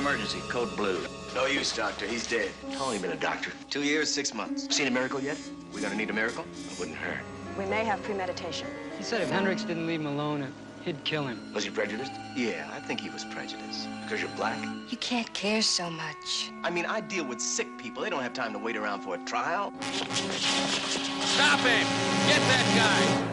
emergency, code blue. No use, doctor. He's dead. How long you been a doctor? 2 years, 6 months. Seen a miracle yet? We gonna need a miracle? It wouldn't hurt. We may have premeditation. He said if Hendricks didn't leave him alone, he'd kill him. Was he prejudiced? Yeah, I think he was prejudiced. Because you're black? You can't care so much. I mean, I deal with sick people. They don't have time to wait around for a trial. Stop him! Get that guy!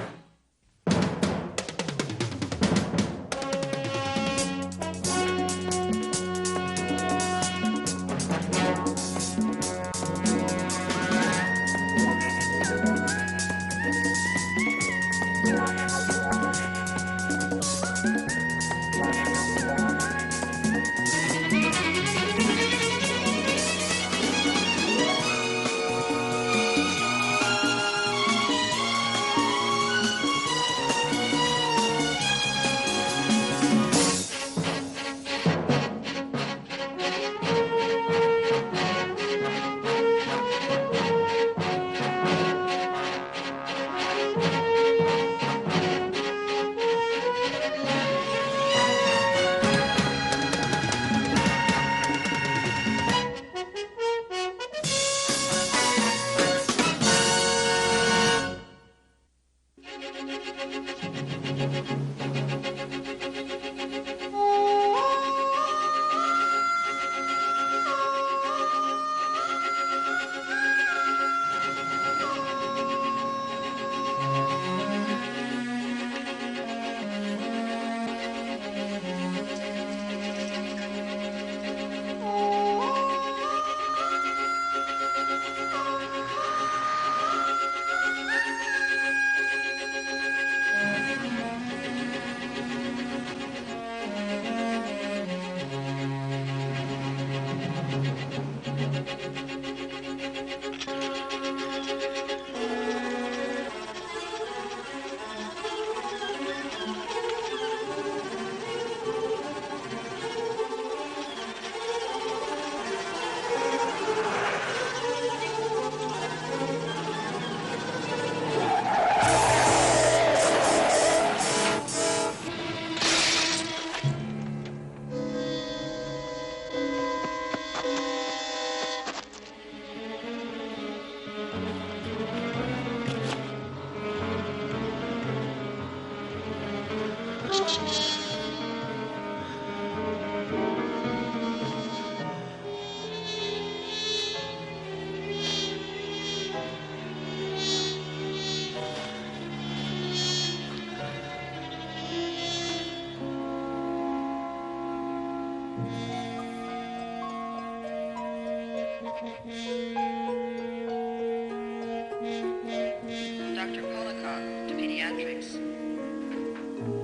Dr. Polikoff to pediatrics.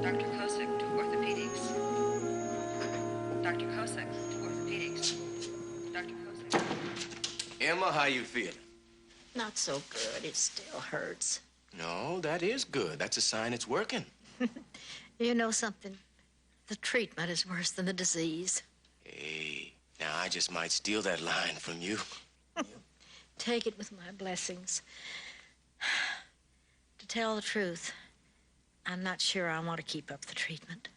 Dr. Kosick to orthopedics. Dr. Kosick to orthopedics. Dr. Kosick. Emma, how you feeling? Not so good. It still hurts. No, that is good. That's a sign it's working. You know something? The treatment is worse than the disease. Hey, now I just might steal that line from you. Take it with my blessings. To tell the truth, I'm not sure I want to keep up the treatment.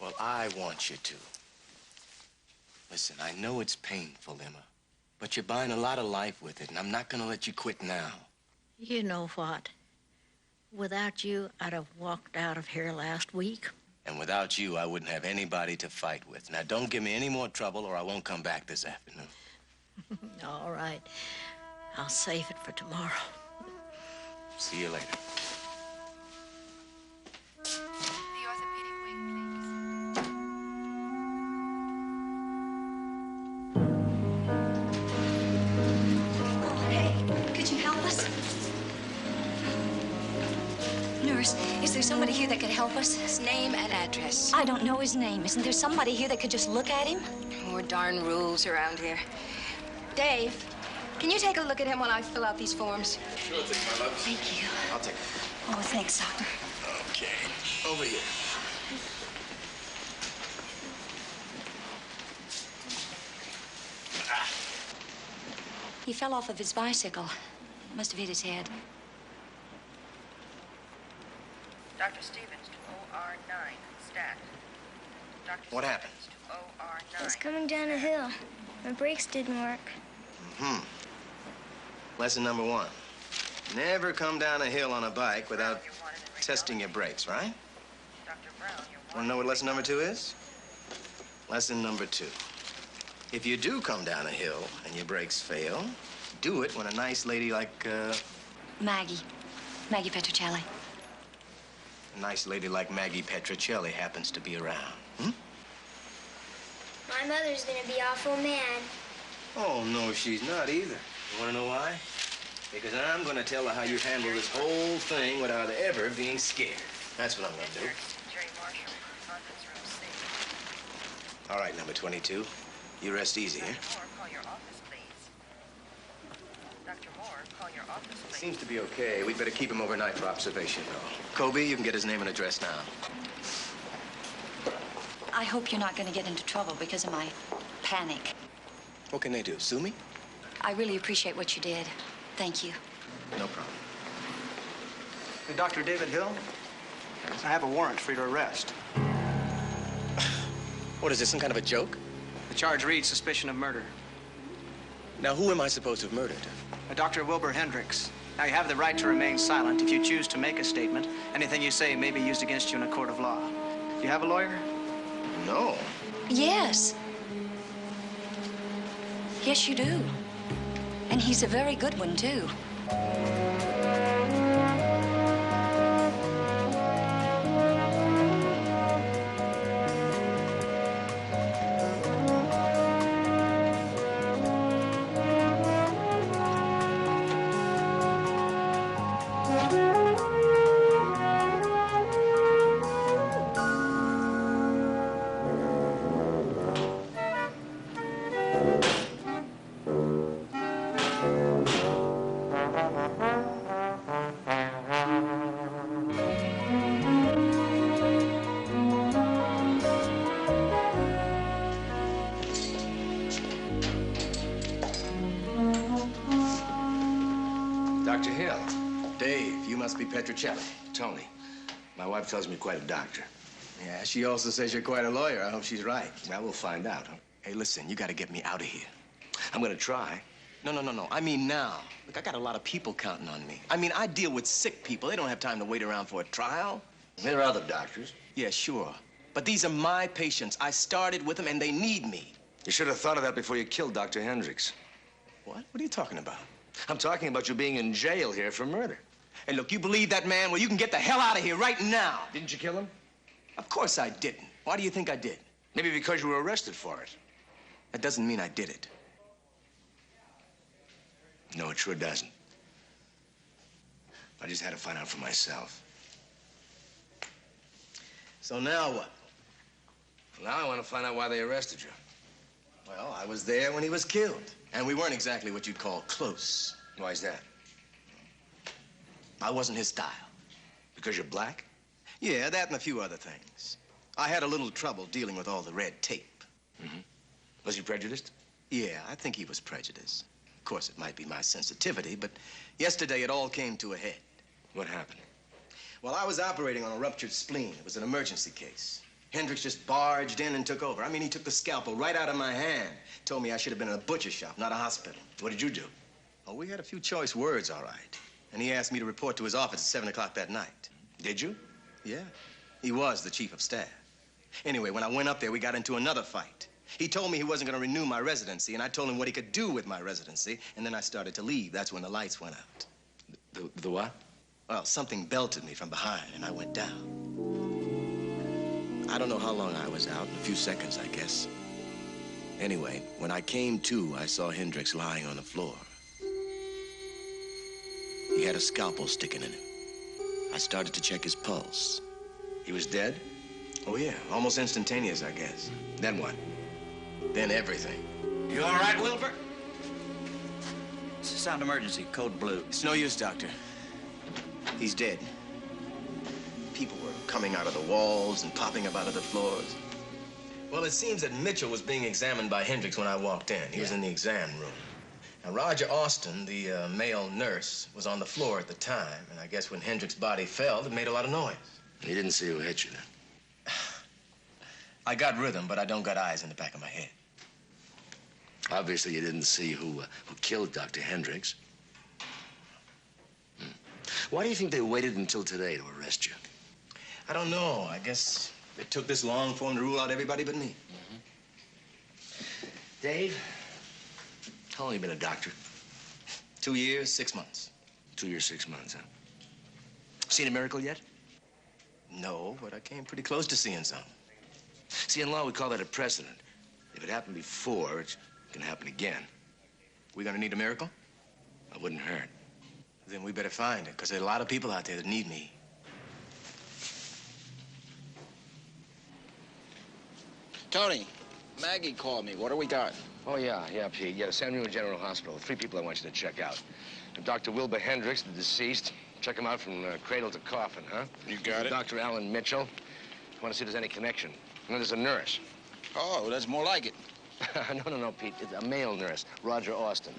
Well, I want you to. Listen, I know it's painful, Emma, but you're buying a lot of life with it, and I'm not going to let you quit now. You know what? Without you, I'd have walked out of here last week. And without you, I wouldn't have anybody to fight with. Now, don't give me any more trouble, or I won't come back this afternoon. All right. I'll save it for tomorrow. See you later. The orthopedic wing, please. Hey, could you help us? Nurse, is there somebody here that could help us? His name and address. I don't know his name. Isn't there somebody here that could just look at him? More darn rules around here. Dave, can you take a look at him while I fill out these forms? Sure thing, my love. Thank you. I'll take it. Oh, thanks, doctor. Okay, over here. He fell off of his bicycle. Must have hit his head. Dr. Stevens to OR9, stat. What happened? I was coming down a hill. My brakes didn't work. Lesson number 1. Never come down a hill on a bike without testing your brakes, right? Want to know what lesson number 2 is? Lesson number 2. If you do come down a hill and your brakes fail, do it when a nice lady like, Maggie Petrocelli. a nice lady like Maggie Petrocelli happens to be around. My mother's gonna be awful mad. Oh, no, she's not either. You want to know why? Because I'm going to tell her how you handled this whole thing without ever being scared. That's what I'm going to do. All right, number 22. You rest easy, eh? Seems to be okay. We'd better keep him overnight for observation, though. Kobe, you can get his name and address now. I hope you're not going to get into trouble because of my panic. What can they do? Sue me? I really appreciate what you did. Thank you. No problem. Hey, Dr. David Hill, I have a warrant for your arrest. What is this, some kind of a joke? The charge reads suspicion of murder. Now, who am I supposed to have murdered? Dr. Wilbur Hendricks. Now, you have the right to remain silent. If you choose to make a statement, anything you say may be used against you in a court of law. Do you have a lawyer? No. Yes. Yes, you do. And he's a very good one, too. Dr. Hill. Dave, you must be Petrocelli. Tony. My wife tells me quite a doctor. Yeah, she also says you're quite a lawyer. I hope she's right. Well, we'll find out, huh? Hey, listen, you got to get me out of here. I'm gonna try. No. I mean now. Look, I got a lot of people counting on me. I mean, I deal with sick people. They don't have time to wait around for a trial. There are other doctors. Yeah, sure. But these are my patients. I started with them, and they need me. You should have thought of that before you killed Dr. Hendricks. What? What are you talking about? I'm talking about you being in jail here for murder. Hey, look, you believe that man? Well, you can get the hell out of here right now. Didn't you kill him? Of course I didn't. Why do you think I did? Maybe because you were arrested for it. That doesn't mean I did it. No, it sure doesn't. I just had to find out for myself. So now what? Well, now I want to find out why they arrested you. Well, I was there when he was killed. And we weren't exactly what you'd call close. Why's that? I wasn't his style. Because you're black? Yeah, that and a few other things. I had a little trouble dealing with all the red tape. Mm-hmm. Was he prejudiced? Yeah, I think he was prejudiced. Of course, it might be my sensitivity, but yesterday it all came to a head. What happened? Well, I was operating on a ruptured spleen. It was an emergency case. Hendricks just barged in and took over. I mean, he took the scalpel right out of my hand. Told me I should have been in a butcher shop, not a hospital. What did you do? Oh, we had a few choice words, all right. And he asked me to report to his office at 7 o'clock that night. Did you? Yeah. He was the chief of staff. Anyway, when I went up there, we got into another fight. He told me he wasn't going to renew my residency, and I told him what he could do with my residency, and then I started to leave. That's when the lights went out. The what? Well, something belted me from behind, and I went down. I don't know how long I was out, a few seconds, I guess. Anyway, when I came to, I saw Hendricks lying on the floor. He had a scalpel sticking in him. I started to check his pulse. He was dead? Oh, yeah, almost instantaneous, I guess. Then what? Then everything. You all right, Wilbur? It's a sound emergency, code blue. It's no use, Doctor. He's dead. People were coming out of the walls and popping up out of the floors. Well, it seems that Mitchell was being examined by Hendricks when I walked in. He was in the exam room. Now, Roger Austin, the male nurse, was on the floor at the time, and I guess when Hendricks' body fell, it made a lot of noise. He didn't see who hit you then? I got rhythm, but I don't got eyes in the back of my head. Obviously, you didn't see who killed Dr. Hendricks. Why do you think they waited until today to arrest you? I don't know. I guess it took this long for them to rule out everybody but me. Dave, how long you been a doctor? 2 years, 6 months. 2 years, 6 months, huh? Seen a miracle yet? No, but I came pretty close to seeing something. See, in law, we call that a precedent. If it happened before, it can happen again. We gonna need a miracle? That wouldn't hurt. Then we better find it, because there are a lot of people out there that need me. Tony, Maggie called me. What do we got? Oh, yeah, Pete. Yeah, San Diego General Hospital. 3 people I want you to check out. Dr. Wilbur Hendricks, the deceased. Check him out from cradle to coffin, huh? You got it. Dr. Alan Mitchell. Want to see if there's any connection. And then there's a nurse. Oh, that's more like it. No, Pete. It's a male nurse, Roger Austin.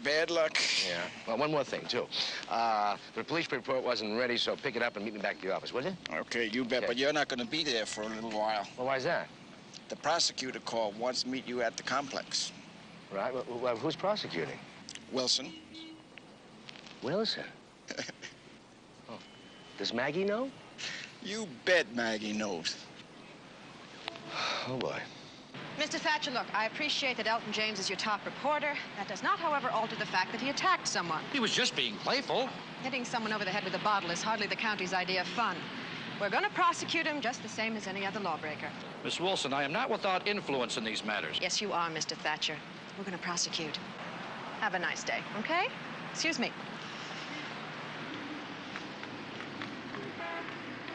Bad luck. Yeah. Well, one more thing, too. The police report wasn't ready, so pick it up and meet me back at the office, will you? Okay, you bet. Okay. But you're not going to be there for a little while. Well, why's that? The prosecutor called, wants to meet you at the complex. Right. Well, who's prosecuting? Wilson. Wilson? Oh. Does Maggie know? You bet Maggie knows. Oh, boy. Mr. Thatcher, look, I appreciate that Elton James is your top reporter. That does not, however, alter the fact that he attacked someone. He was just being playful. Hitting someone over the head with a bottle is hardly the county's idea of fun. We're going to prosecute him just the same as any other lawbreaker. Miss Wilson, I am not without influence in these matters. Yes, you are, Mr. Thatcher. We're going to prosecute. Have a nice day, okay? Excuse me.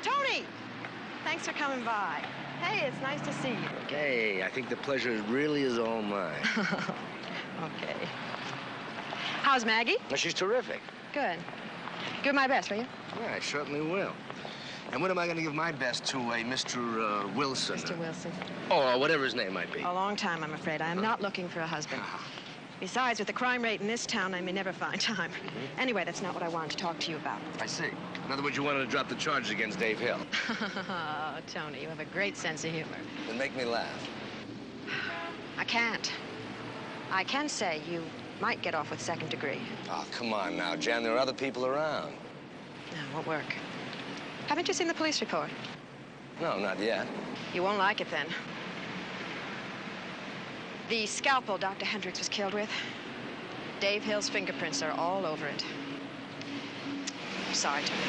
Tony! Thanks for coming by. Hey, it's nice to see you. Okay, I think the pleasure really is all mine. Okay. How's Maggie? Well, she's terrific. Good. Give my best, will you? Yeah, I certainly will. And when am I going to give my best to a Mr. Wilson? Mr. Wilson. Or whatever his name might be. A long time, I'm afraid. I am not looking for a husband. Besides, with the crime rate in this town, I may never find time. Anyway, that's not what I wanted to talk to you about. I see. In other words, you wanted to drop the charges against Dave Hill. Oh, Tony, you have a great sense of humor. Then make me laugh. I can't. I can say you might get off with second degree. Oh, come on now, Jan. There are other people around. No, it won't work. Haven't you seen the police report? No, not yet. You won't like it then. The scalpel Dr. Hendricks was killed with, Dave Hill's fingerprints are all over it. I'm sorry, Tony.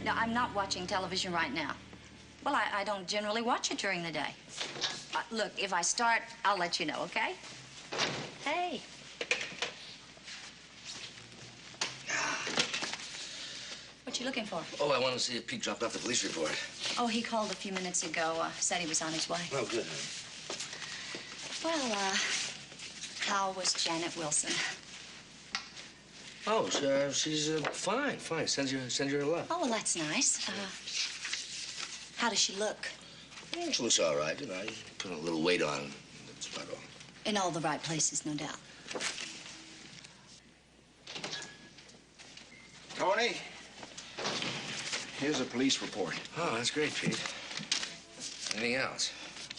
No, I'm not watching television right now. Well, I don't generally watch it during the day. Look, if I start, I'll let you know, okay? Hey. What you looking for? Oh, I want to see if Pete dropped off the police report. Oh, he called a few minutes ago, said he was on his way. Oh, good. Well, how was Janet Wilson? Oh, she's fine. Send her a love. Oh, well, that's nice. How does she look? Yeah, she looks all right. You know, I put a little weight on. That's about all. In all the right places, no doubt. Tony, here's a police report. Oh, that's great, Pete. Anything else?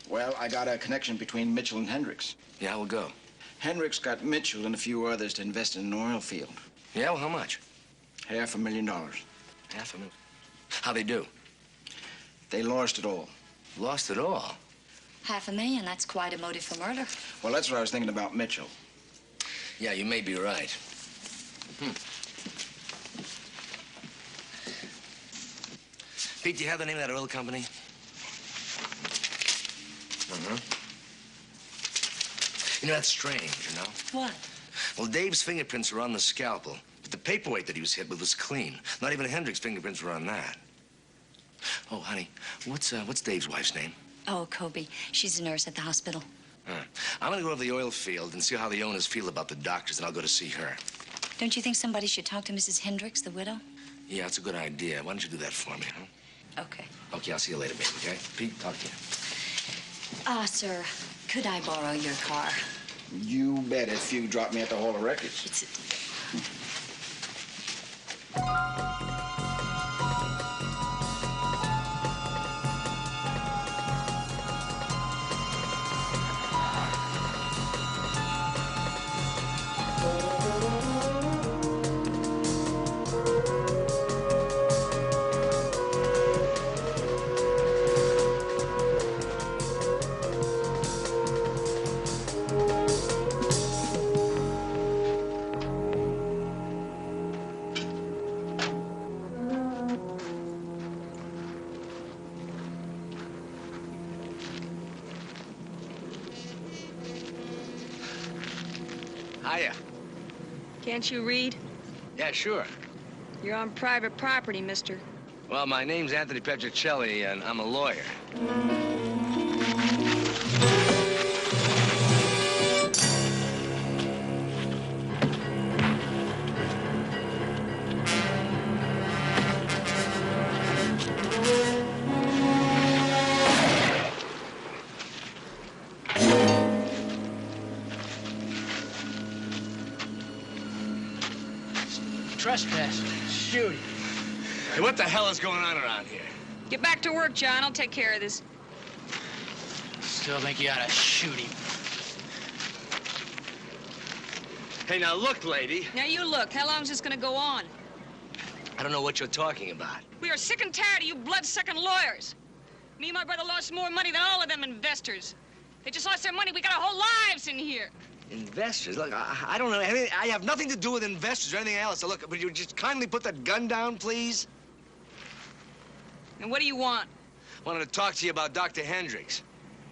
Well, I got a connection between Mitchell and Hendricks. Yeah, we'll go. Hendricks got Mitchell and a few others to invest in an oil field. Yeah, well, how much? $500,000. $500,000. How'd they do? They lost it all. Lost it all? $500,000, that's quite a motive for murder. Well, that's what I was thinking about Mitchell. Yeah, you may be right. Pete, do you have the name of that oil company? You know, that's strange, you know? What? Well, Dave's fingerprints are on the scalpel, but the paperweight that he was hit with was clean. Not even Hendricks' fingerprints were on that. Oh, honey, what's Dave's wife's name? Oh, Kobe. She's a nurse at the hospital. I'm gonna go over the oil field and see how the owners feel about the doctors, and I'll go to see her. Don't you think somebody should talk to Mrs. Hendricks, the widow? Yeah, it's a good idea. Why don't you do that for me, huh? Okay. Okay, I'll see you later, baby, okay? Pete, talk to you. Sir, could I borrow your car? You bet if you drop me at the Hall of Records. Hiya. Can't you read? Yeah, sure. You're on private property, mister. Well, my name's Anthony Petrocelli, and I'm a lawyer. Trespass. Shooting. Hey, what the hell is going on around here? Get back to work, John. I'll take care of this. Still think you ought to shoot him. Hey, now look, lady. Now you look. How long is this gonna go on? I don't know what you're talking about. We are sick and tired of you blood-sucking lawyers. Me and my brother lost more money than all of them investors. They just lost their money. We got our whole lives in here. Investors? Look, I don't know. I have nothing to do with investors or anything else. So look, would you just kindly put that gun down, please? And what do you want? Wanted to talk to you about Dr. Hendricks.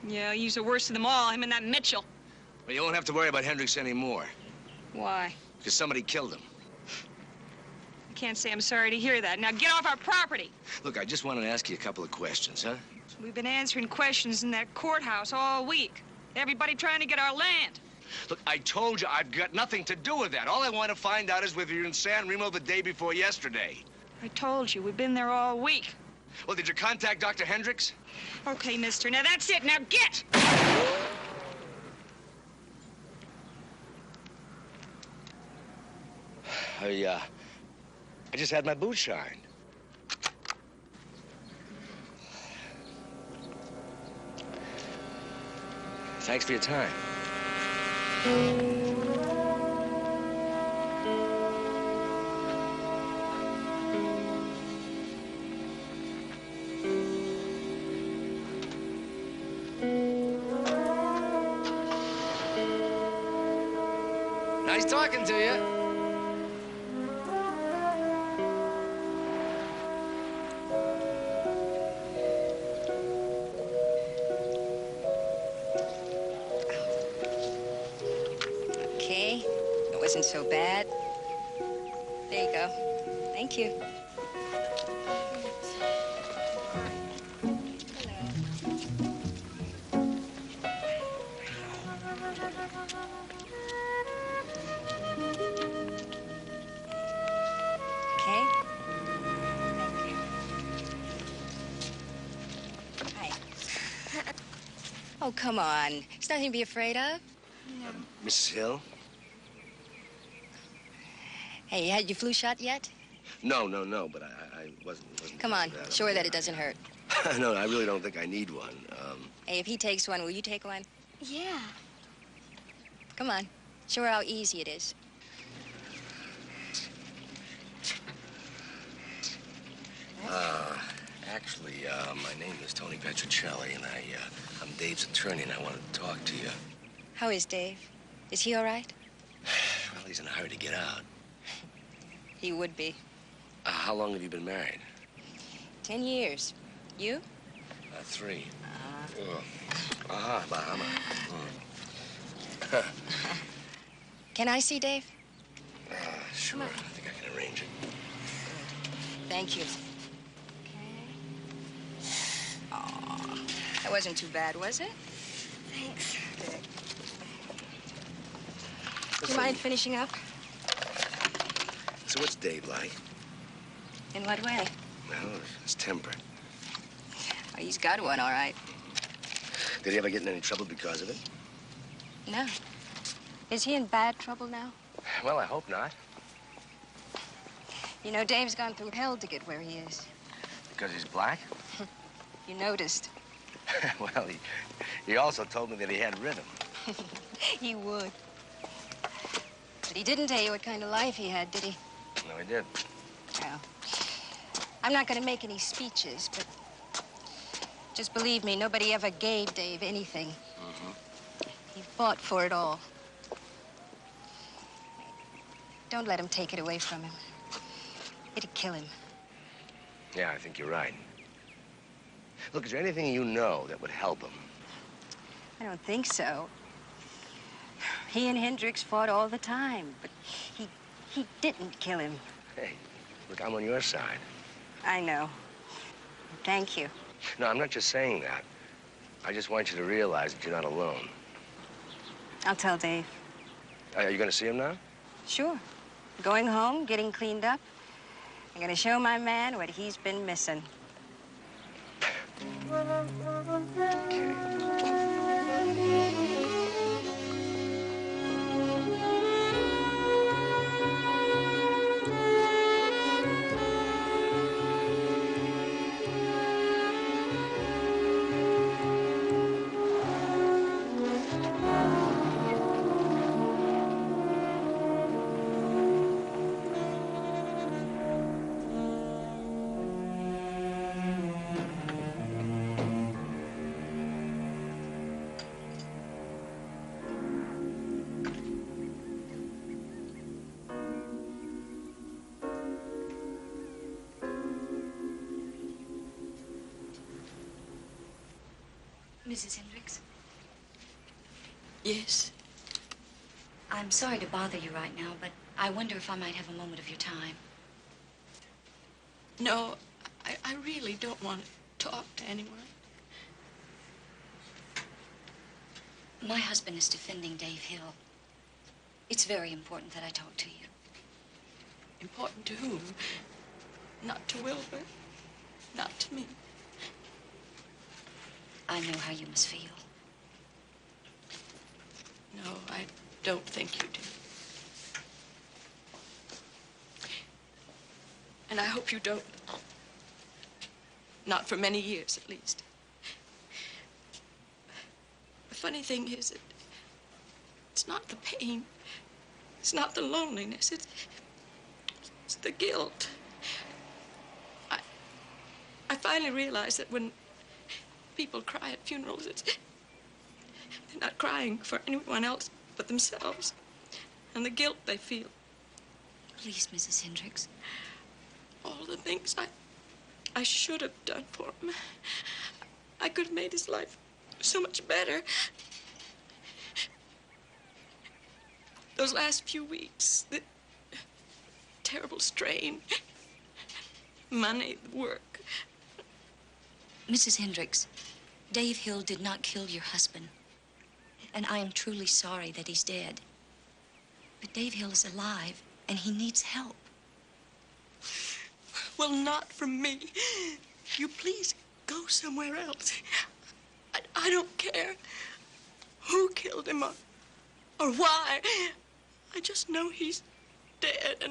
Yeah, he's the worst of them all, him and that Mitchell. Well, you won't have to worry about Hendricks anymore. Why? Because somebody killed him. I can't say I'm sorry to hear that. Now get off our property. Look, I just wanted to ask you a couple of questions, huh? We've been answering questions in that courthouse all week. Everybody trying to get our land. Look, I told you I've got nothing to do with that. All I want to find out is whether you're in San Remo the day before yesterday. I told you, we've been there all week. Well, did you contact Dr. Hendricks? Okay, mister. Now that's it. Now get! I just had my boots shined. Thanks for your time. Nice talking to you. Okay, it wasn't so bad. There you go. Thank you. Okay. Thank you. Hi. Oh, come on. It's nothing to be afraid of. Mrs. Hill? Hey, you had your flu shot yet? No, but I wasn't Come on, sure that it doesn't hurt. No, I really don't think I need one. Hey, if he takes one, will you take one? Yeah. Come on. Show her how easy it is. Actually, my name is Tony Petrocelli, and I'm Dave's attorney, and I wanted to talk to you. How is Dave? Is he all right? Well, he's in a hurry to get out. He would be. How long have you been married? 10 years. You? 3. Bahama. Can I see Dave? Sure. I think I can arrange it. Thank you. Okay. Aw, that wasn't too bad, was it? Thanks. Good. Do you mind finishing up? So what's Dave like? In what way? Well, his temper. Oh, he's got one, all right. Did he ever get in any trouble because of it? No. Is he in bad trouble now? Well, I hope not. You know, Dave's gone through hell to get where he is. Because he's black? You noticed. Well, he also told me that he had rhythm. He would. But he didn't tell you what kind of life he had, did he? No, he did. Well, I'm not going to make any speeches, but just believe me, nobody ever gave Dave anything. He fought for it all. Don't let him take it away from him. It'd kill him. Yeah, I think you're right. Look, is there anything you know that would help him? I don't think so. He and Hendricks fought all the time, but he didn't kill him. Hey, look, I'm on your side. I know. Thank you. No, I'm not just saying that. I just want you to realize that you're not alone. I'll tell Dave. Are you going to see him now? Sure. Going home, getting cleaned up. I'm going to show my man what he's been missing. Mrs. Hendricks? Yes? I'm sorry to bother you right now, but I wonder if I might have a moment of your time. No, I really don't want to talk to anyone. My husband is defending Dave Hill. It's very important that I talk to you. Important to whom? Not to Wilbur. Not to me. I know how you must feel. No, I don't think you do. And I hope you don't. Not for many years, at least. The funny thing is that it's not the pain. It's not the loneliness. It's the guilt. I finally realized that when people cry at funerals, they're not crying for anyone else but themselves and the guilt they feel. Please, Mrs. Hendricks. All the things I should have done for him. I could have made his life so much better. Those last few weeks, the terrible strain, money, work. Mrs. Hendricks, Dave Hill did not kill your husband. And I am truly sorry that he's dead. But Dave Hill is alive, and he needs help. Well, not from me. You please go somewhere else. I don't care who killed him or why. I just know he's dead,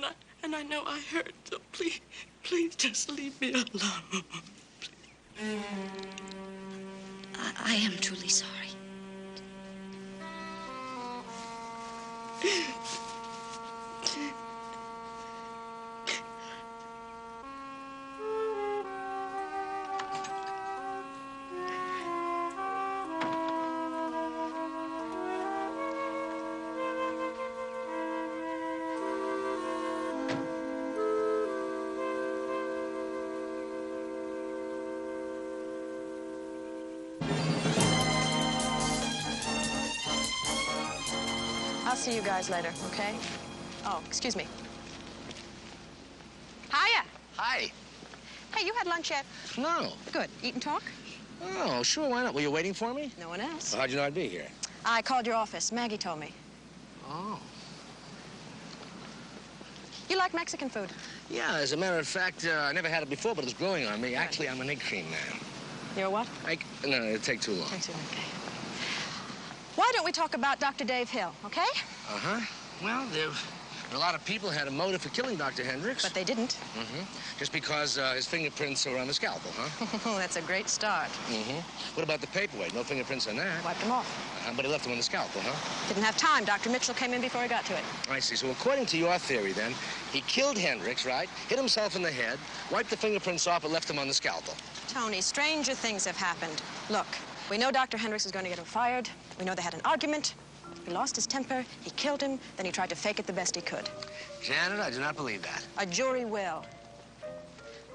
and I know I hurt. So please just leave me alone. I am truly sorry. I'll see you guys later, okay? Oh, excuse me. Hiya. Hi. Hey, you had lunch yet? No. Good. Eat and talk? Oh, sure, why not? Were you waiting for me? No one else. Well, how'd you know I'd be here? I called your office. Maggie told me. Oh. You like Mexican food? Yeah, as a matter of fact, I never had it before, but it's growing on me. Actually, I'm an egg cream man. You're what? No, it'd take too long. Takes too long, okay. Why don't we talk about Dr. Dave Hill, okay? Uh-huh. Well, there a lot of people had a motive for killing Dr. Hendricks. But they didn't. Mm-hmm. Just because his fingerprints are on the scalpel, huh? That's a great start. Mm-hmm. What about the paperweight? No fingerprints on that. Wiped them off. But he left them on the scalpel, huh? Didn't have time. Dr. Mitchell came in before he got to it. I see. So according to your theory, then, he killed Hendricks, right? Hit himself in the head, wiped the fingerprints off, and left them on the scalpel. Tony, stranger things have happened. Look, we know Dr. Hendricks is going to get him fired. We know they had an argument. He lost his temper. He killed him. Then he tried to fake it the best he could. Janet, I do not believe that. A jury will.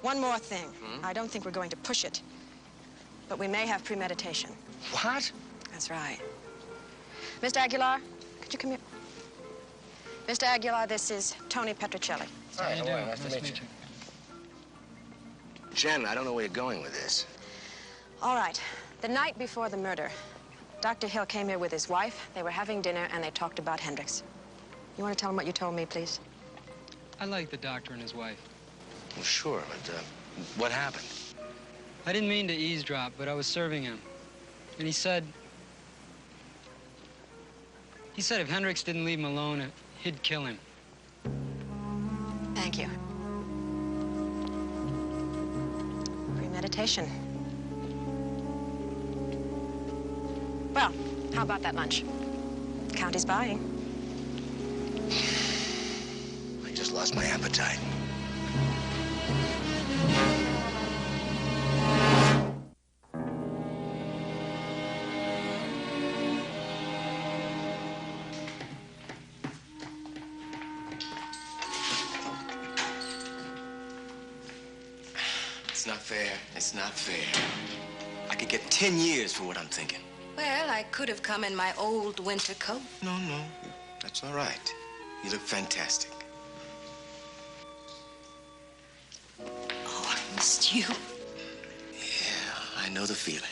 One more thing. I don't think we're going to push it, but we may have premeditation. What? That's right. Mr. Aguilar, could you come here? Mr. Aguilar, this is Tony Petrocelli. Hi, how are you? Nice to meet you. Janet, I don't know where you're going with this. All right. The night before the murder, Dr. Hill came here with his wife. They were having dinner, and they talked about Hendricks. You want to tell him what you told me, please? I like the doctor and his wife. Well, sure, but what happened? I didn't mean to eavesdrop, but I was serving him. And he said if Hendricks didn't leave him alone, he'd kill him. Thank you. Premeditation. Well, how about that lunch? County's buying. I just lost my appetite. It's not fair. It's not fair. I could get 10 years for what I'm thinking. Well, I could have come in my old winter coat. No. That's all right. You look fantastic. Oh, I missed you. Yeah, I know the feeling.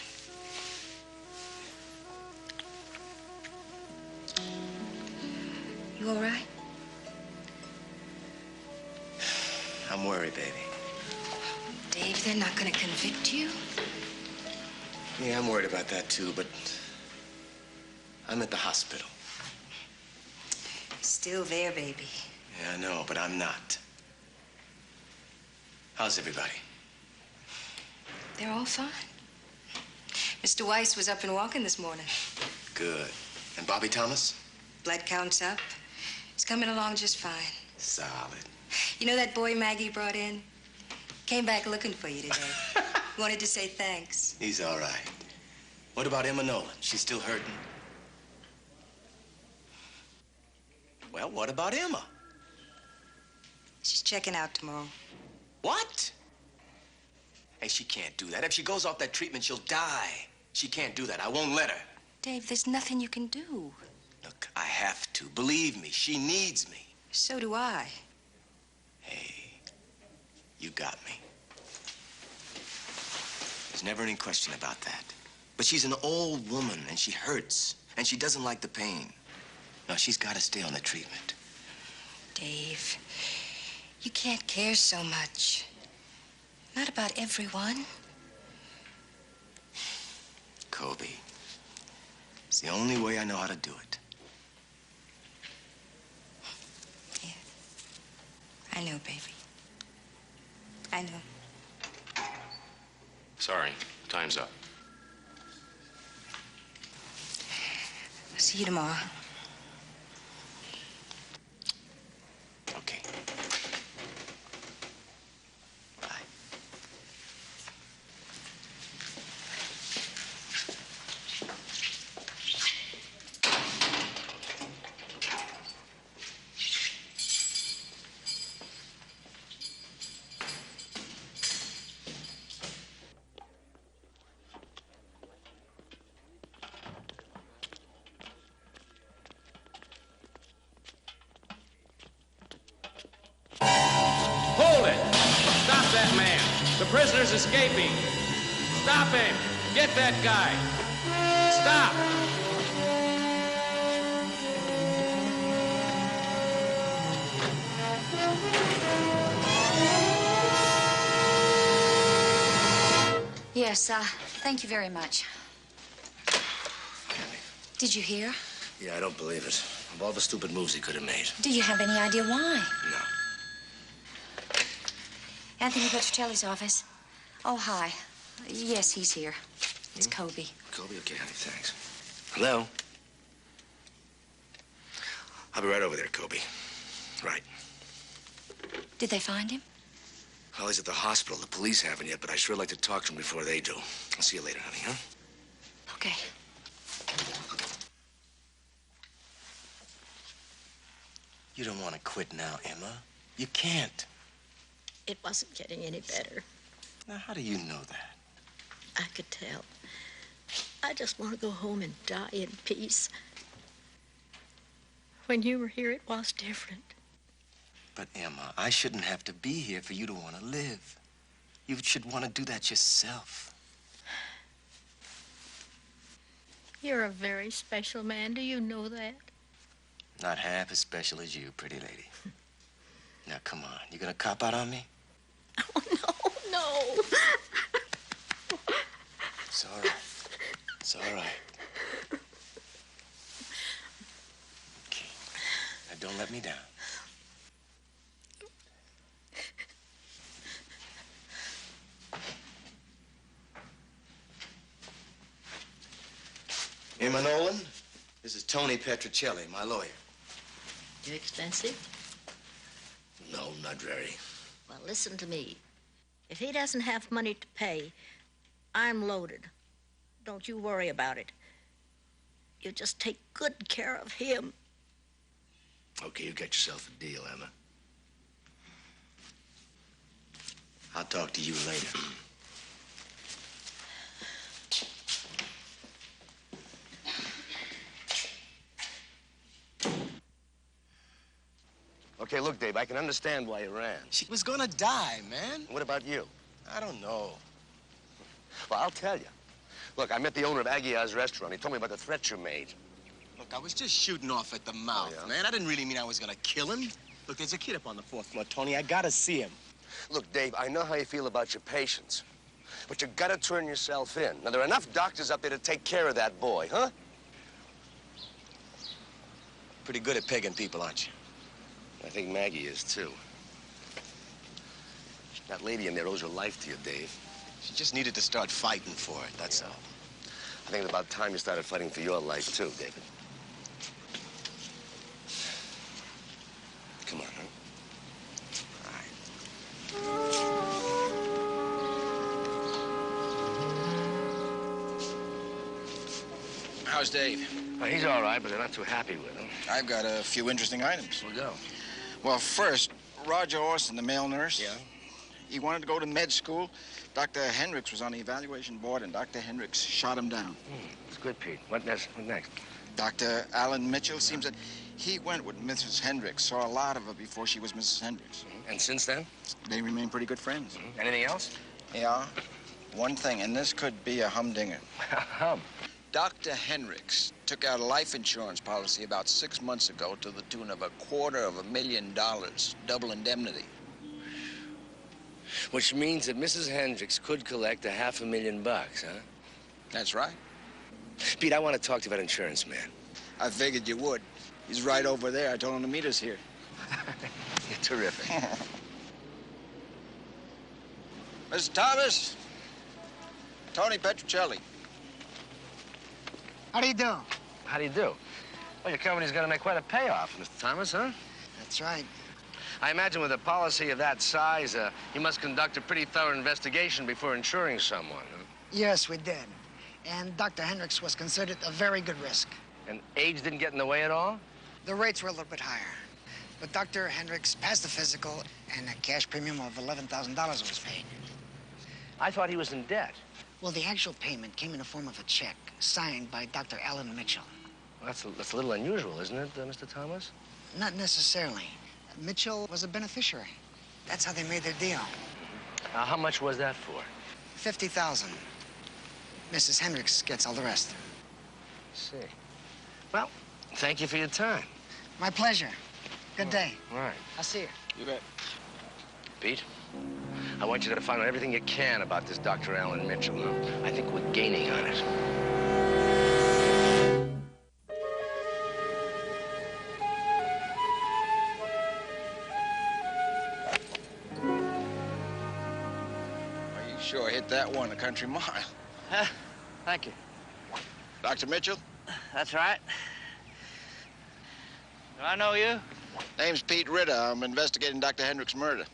You all right? I'm worried, baby. Dave, they're not going to convict you? Yeah, I'm worried about that, too, but I'm at the hospital. Still there, baby. Yeah, I know, but I'm not. How's everybody? They're all fine. Mr. Weiss was up and walking this morning. Good. And Bobby Thomas? Blood count's up. He's coming along just fine. Solid. You know that boy Maggie brought in? Came back looking for you today. Wanted to say thanks. He's all right. What about Emma Nolan? She's still hurting? Well, what about Emma? She's checking out tomorrow. What? Hey, she can't do that. If she goes off that treatment, she'll die. She can't do that. I won't let her. Dave, there's nothing you can do. Look, I have to. Believe me, she needs me. So do I. Hey, you got me. There's never any question about that. But she's an old woman, and she hurts, and she doesn't like the pain. No, she's got to stay on the treatment. Dave, you can't care so much. Not about everyone. Kobe, it's the only way I know how to do it. Yeah. I know, baby. I know. Sorry, time's up. I'll see you tomorrow. Okay. Bye. Hold it! Stop that man! The prisoner's escaping! Stop him! Get that guy! Stop! Yes, thank you very much. Did you hear? Yeah, I don't believe it. Of all the stupid moves he could have made. Do you have any idea why? No. Anthony Petrocelli's office. Oh, hi. Yes, he's here. It's Kobe. Kobe? Okay, honey, thanks. Hello? I'll be right over there, Kobe. Right. Did they find him? Well, he's at the hospital. The police haven't yet, but I sure like to talk to him before they do. I'll see you later, honey, huh? Okay. You don't want to quit now, Emma. You can't. It wasn't getting any better. Now, how do you know that? I could tell. I just want to go home and die in peace. When you were here, it was different. But, Emma, I shouldn't have to be here for you to want to live. You should want to do that yourself. You're a very special man. Do you know that? Not half as special as you, pretty lady. Now, come on. You gonna cop out on me? Oh, no. It's all right. It's all right. Okay. Now, don't let me down. Emma Nolan, this is Tony Petrocelli, my lawyer. Too expensive? No, not very. Well, listen to me. If he doesn't have money to pay, I'm loaded. Don't you worry about it. You just take good care of him. Okay, you got yourself a deal, Emma. I'll talk to you later. Okay, look, Dave, I can understand why you ran. She was gonna die, man. What about you? I don't know. Well, I'll tell you. Look, I met the owner of Aguiar's restaurant. He told me about the threat you made. Look, I was just shooting off at the mouth, man. I didn't really mean I was gonna kill him. Look, there's a kid up on the 4th floor, Tony. I gotta see him. Look, Dave, I know how you feel about your patients, but you gotta turn yourself in. Now, there are enough doctors up there to take care of that boy, huh? Pretty good at pegging people, aren't you? I think Maggie is, too. That lady in there owes her life to you, Dave. She just needed to start fighting for it, that's all. I think it's about time you started fighting for your life, too, David. Come on, huh? How's Dave? He's all right, but they're not too happy with him. I've got a few interesting items. We'll go. Well, first, Roger Orson, the male nurse. Yeah? He wanted to go to med school. Dr. Hendricks was on the evaluation board, and Dr. Hendricks shot him down. It's good, Pete. What next? Dr. Alan Mitchell seems that he went with Mrs. Hendricks, saw a lot of her before she was Mrs. Hendricks. And since then? They remain pretty good friends. Anything else? Yeah. One thing, and this could be a humdinger. Hum. Dr. Hendricks took out a life insurance policy about 6 months ago to the tune of $250,000, double indemnity. Which means that Mrs. Hendricks could collect $500,000, huh? That's right. Pete, I want to talk to that insurance man. I figured you would. He's right over there. I told him to meet us here. You're terrific. Mr. Thomas, Tony Petrocelli. How do you do? How do you do? Well, your company's going to make quite a payoff, Mr. Thomas, huh? That's right. I imagine with a policy of that size, you must conduct a pretty thorough investigation before insuring someone, huh? Yes, we did. And Dr. Hendricks was considered a very good risk. And age didn't get in the way at all? The rates were a little bit higher. But Dr. Hendricks passed the physical, and a cash premium of $11,000 was paid. I thought he was in debt. Well, the actual payment came in the form of a check signed by Dr. Alan Mitchell. Well, that's a little unusual, isn't it, Mr. Thomas? Not necessarily. Mitchell was a beneficiary. That's how they made their deal. How much was that for? $50,000. Mrs. Hendricks gets all the rest. I see. Well, thank you for your time. My pleasure. Good day. All right. I'll see you. You bet. Pete, I want you to find out everything you can about this Dr. Alan Mitchell. I think we're gaining on it. Well, you sure hit that one a country mile. Thank you. Dr. Mitchell? That's right. Do I know you? Name's Pete Ritter. I'm investigating Dr. Hendricks' murder.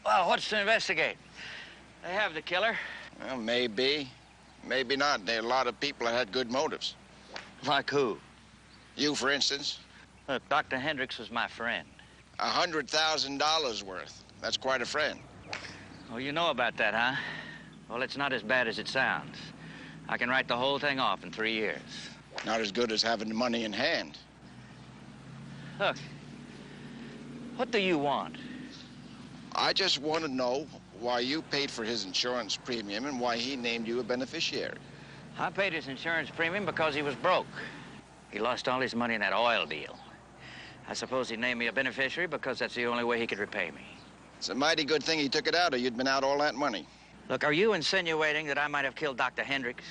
Well, what's to investigate? They have the killer. Well, maybe. Maybe not. There are a lot of people that had good motives. Like who? You, for instance. Look, Dr. Hendricks was my friend. $100,000 worth. That's quite a friend. Oh, you know about that, huh? Well, it's not as bad as it sounds. I can write the whole thing off in 3 years. Not as good as having the money in hand. Look, what do you want? I just want to know why you paid for his insurance premium and why he named you a beneficiary. I paid his insurance premium because he was broke. He lost all his money in that oil deal. I suppose he named me a beneficiary because that's the only way he could repay me. It's a mighty good thing he took it out or you'd been out all that money. Look, are you insinuating that I might have killed Dr. Hendricks?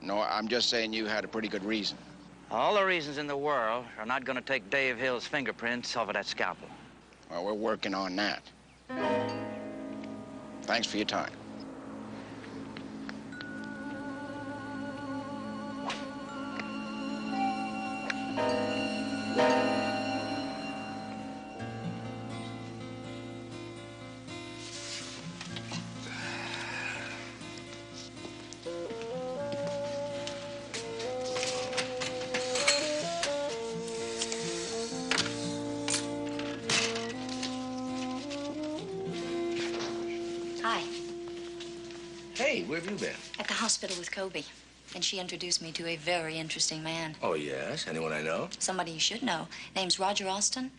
No, I'm just saying you had a pretty good reason. All the reasons in the world are not going to take Dave Hill's fingerprints off of that scalpel. Well, we're working on that. Thanks for your time. Hi. Hey, where have you been? At the hospital with Kobe. And she introduced me to a very interesting man. Oh, yes? Anyone I know? Somebody you should know. Name's Roger Austin.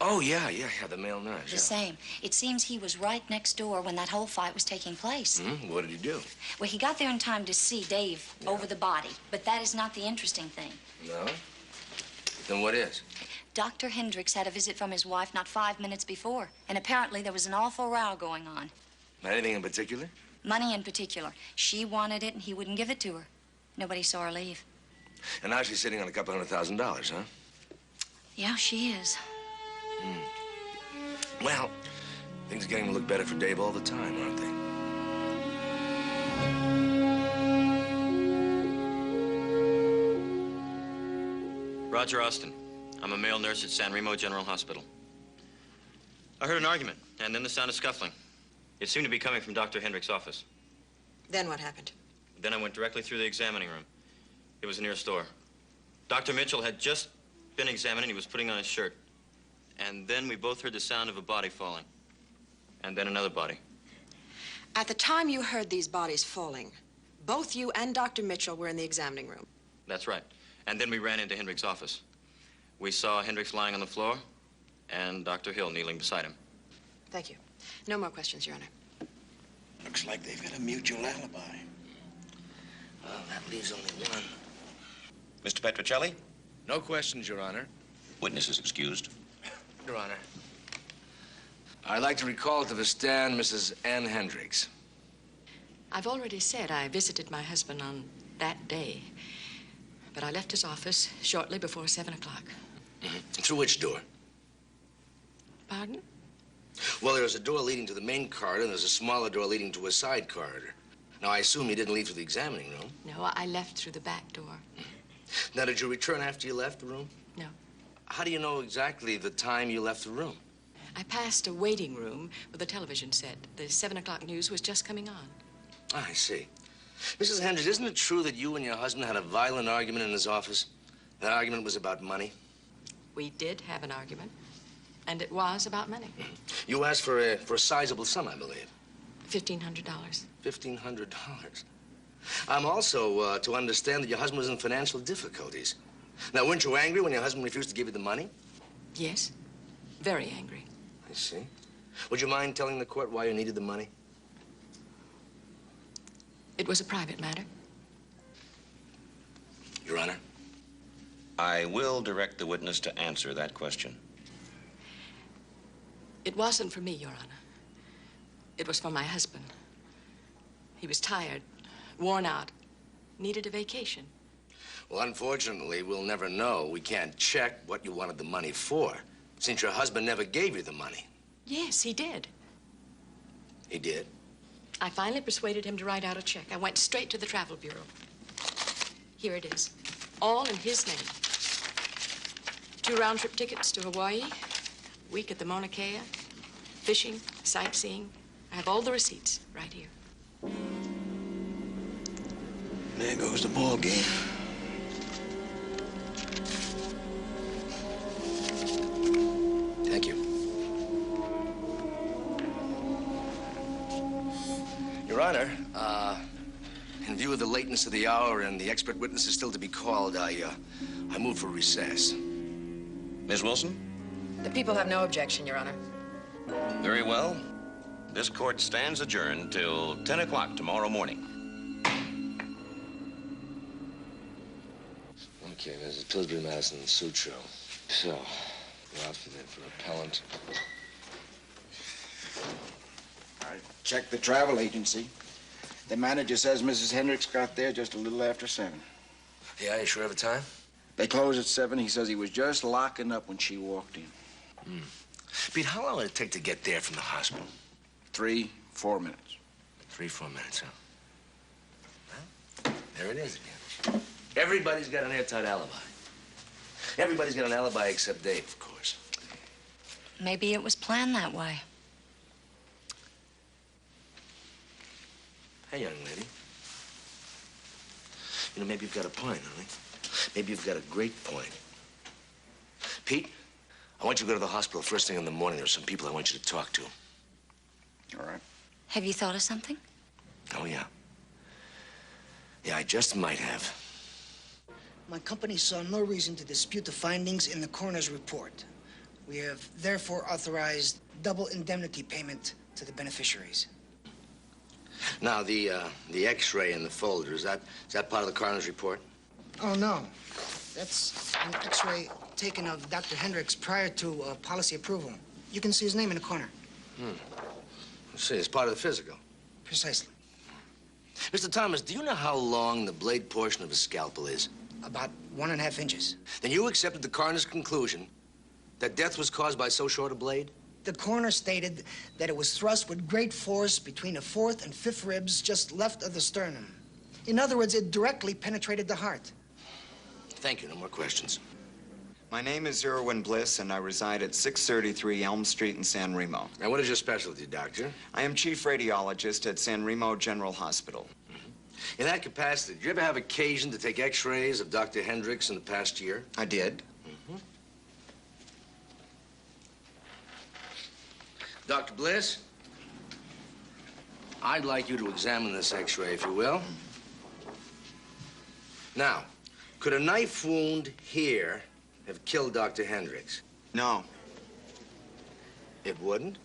Oh, yeah, the male nurse. The same. It seems he was right next door when that whole fight was taking place. What did he do? Well, he got there in time to see Dave over the body. But that is not the interesting thing. No? Then what is? Dr. Hendricks had a visit from his wife not 5 minutes before. And apparently there was an awful row going on. Anything in particular? Money in particular. She wanted it and he wouldn't give it to her. Nobody saw her leave. And now she's sitting on a couple $100,000, huh? Yeah, she is. Well, things are getting to look better for Dave all the time, aren't they? Roger Austin. I'm a male nurse at San Remo General Hospital. I heard an argument, and then the sound of scuffling. It seemed to be coming from Dr. Hendricks' office. Then what happened? Then I went directly through the examining room. It was near a store. Dr. Mitchell had just been examined and he was putting on his shirt. And then we both heard the sound of a body falling. And then another body. At the time you heard these bodies falling, both you and Dr. Mitchell were in the examining room. That's right. And then we ran into Hendricks' office. We saw Hendricks lying on the floor and Dr. Hill kneeling beside him. Thank you. No more questions, Your Honor. Looks like they've got a mutual alibi. Well, that leaves only one. Mr. Petrocelli? No questions, Your Honor. Witness is excused. Your Honor. I'd like to recall to the stand Mrs. Ann Hendricks. I've already said I visited my husband on that day, but I left his office shortly before 7 o'clock. Through which door? Pardon? Well, there's a door leading to the main corridor, and there's a smaller door leading to a side corridor. Now, I assume you didn't leave through the examining room. No, I left through the back door. Now, did you return after you left the room? No. How do you know exactly the time you left the room? I passed a waiting room with a television set. The 7 o'clock news was just coming on. I see. Mrs. Hendricks, isn't it true that you and your husband had a violent argument in his office? That argument was about money? We did have an argument, and it was about money. You asked for a sizable sum, I believe. $1,500. $1,500. I'm also to understand that your husband was in financial difficulties. Now, weren't you angry when your husband refused to give you the money? Yes, very angry. I see. Would you mind telling the court why you needed the money? It was a private matter. Your Honor? I will direct the witness to answer that question. It wasn't for me, Your Honor. It was for my husband. He was tired, worn out, needed a vacation. Well, unfortunately, we'll never know. We can't check what you wanted the money for, since your husband never gave you the money. Yes, he did. He did? I finally persuaded him to write out a check. I went straight to the travel bureau. Here it is, all in his name. 2 round-trip tickets to Hawaii, a week at the Mauna Kea, fishing, sightseeing. I have all the receipts right here. There goes the ball game. Thank you. Your Honor, in view of the lateness of the hour and the expert witnesses still to be called, I move for recess. Miss Wilson? The people have no objection, Your Honor. Very well. This court stands adjourned till 10 o'clock tomorrow morning. Okay, there's a Pillsbury, Madison, and Sutro. So, go out for repellent. I checked the travel agency. The manager says Mrs. Hendricks got there just a little after 7. Yeah, you sure have a time? They close at 7. He says he was just locking up when she walked in. Pete, how long would it take to get there from the hospital? 3, 4 minutes. 3, 4 minutes, huh? Well, there it is again. Everybody's got an airtight alibi. Everybody's got an alibi except Dave, of course. Maybe it was planned that way. Hey, young lady. You know, maybe you've got a point, honey. Maybe you've got a great point. Pete, I want you to go to the hospital first thing in the morning. There's some people I want you to talk to. All right. Have you thought of something? Oh, yeah. Yeah, I just might have. My company saw no reason to dispute the findings in the coroner's report. We have therefore authorized double indemnity payment to the beneficiaries. Now, the X-ray in the folder, is that part of the coroner's report? Oh, no. That's an X-ray taken of Dr. Hendricks prior to policy approval. You can see his name in the corner. Let's see, it's part of the physical. Precisely. Mr. Thomas, do you know how long the blade portion of a scalpel is? About 1.5 inches. Then you accepted the coroner's conclusion that death was caused by so short a blade? The coroner stated that it was thrust with great force between the 4th and 5th ribs just left of the sternum. In other words, it directly penetrated the heart. Thank you. No more questions. My name is Irwin Bliss, and I reside at 633 Elm Street in San Remo. Now, what is your specialty, doctor? I am chief radiologist at San Remo General Hospital. In that capacity, did you ever have occasion to take X-rays of Dr. Hendricks in the past year? I did. Dr. Bliss, I'd like you to examine this X-ray, if you will. Now, could a knife wound here have killed Dr. Hendricks? No. It wouldn't?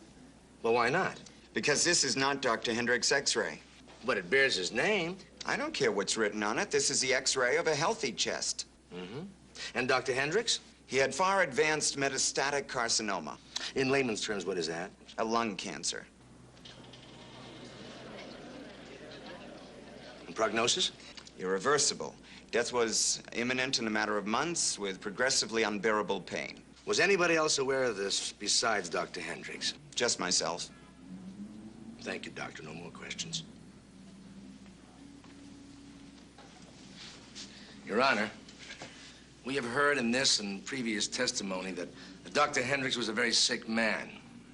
Well, why not? Because this is not Dr. Hendricks' X-ray. But it bears his name. I don't care what's written on it. This is the X-ray of a healthy chest. And Dr. Hendricks? He had far advanced metastatic carcinoma. In layman's terms, what is that? A lung cancer. And prognosis? Irreversible. Death was imminent in a matter of months with progressively unbearable pain. Was anybody else aware of this besides Dr. Hendricks? Just myself. Thank you, doctor. No more questions. Your Honor, we have heard in this and previous testimony that Dr. Hendricks was a very sick man.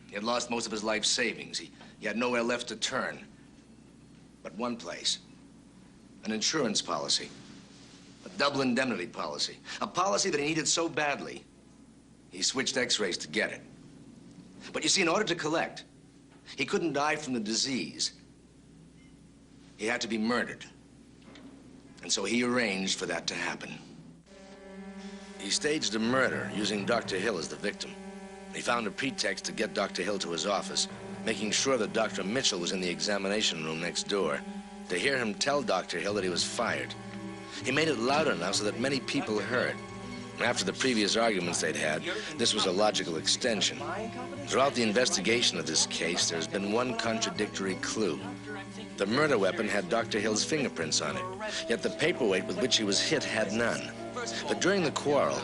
He had lost most of his life savings. He had nowhere left to turn but one place. An insurance policy. A double indemnity policy. A policy that he needed so badly, he switched X-rays to get it. But you see, in order to collect, he couldn't die from the disease. He had to be murdered. And so he arranged for that to happen. He staged a murder using Dr. Hill as the victim. He found a pretext to get Dr. Hill to his office, making sure that Dr. Mitchell was in the examination room next door, to hear him tell Dr. Hill that he was fired. He made it loud enough so that many people heard. After the previous arguments they'd had, this was a logical extension. Throughout the investigation of this case, there's been one contradictory clue. The murder weapon had Dr. Hill's fingerprints on it, yet the paperweight with which he was hit had none. But during the quarrel,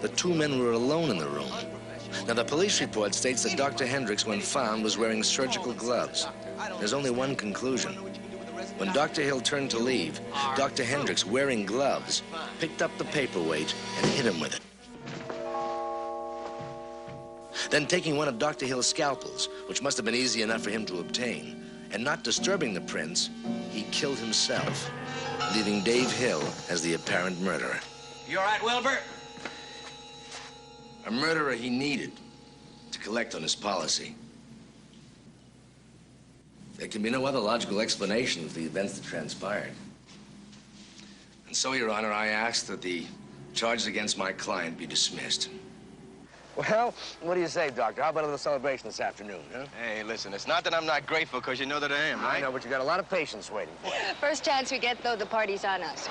the two men were alone in the room. Now, the police report states that Dr. Hendricks, when found, was wearing surgical gloves. There's only one conclusion. When Dr. Hill turned to leave, Dr. Hendricks, wearing gloves, picked up the paperweight and hit him with it. Then, taking one of Dr. Hill's scalpels, which must have been easy enough for him to obtain, and not disturbing the prints, he killed himself, leaving Dave Hill as the apparent murderer. You all right, Wilbur? A murderer he needed to collect on his policy. There can be no other logical explanation for the events that transpired. And so, Your Honor, I ask that the charges against my client be dismissed. Well, what do you say, Doctor? How about a little celebration this afternoon, huh? Hey, listen, it's not that I'm not grateful, because you know that I am, right? I know, but you got a lot of patience waiting for you. First chance we get, though, the party's on us.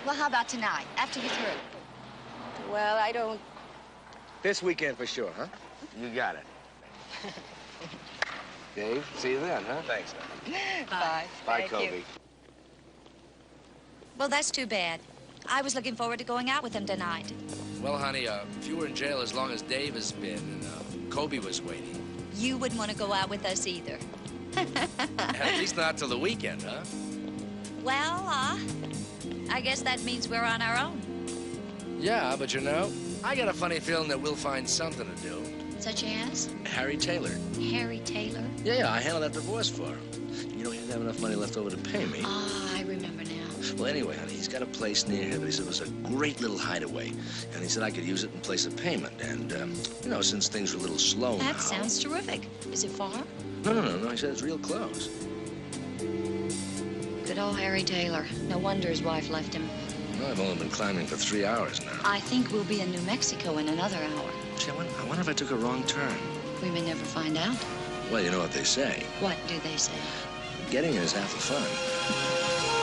Well, how about tonight, after you're through? Well, I don't... This weekend for sure, huh? You got it. Dave, see you then, huh? Thanks, man. Bye. Bye, Thank Kobe. you. Well, that's too bad. I was looking forward to going out with him tonight. Well, honey, if you were in jail as long as Dave has been and Kobe was waiting. You wouldn't want to go out with us either. At least not till the weekend, huh? Well, I guess that means we're on our own. Yeah, but you know, I got a funny feeling that we'll find something to do. Such as? Harry Taylor. Harry Taylor? Yeah, I handled that divorce for him. You know, he didn't have enough money left over to pay me. Ah, I remember now. Well, anyway, honey, he's got a place near here that he said was a great little hideaway. And he said I could use it in place of payment. And, you know, since things are a little slow now... That sounds terrific. Is it far? No. He said it's real close. Good old Harry Taylor. No wonder his wife left him. Well, I've only been climbing for 3 hours now. I think we'll be in New Mexico in another hour. Gee, I wonder if I took a wrong turn. We may never find out. Well, you know what they say. What do they say? Getting is half the fun.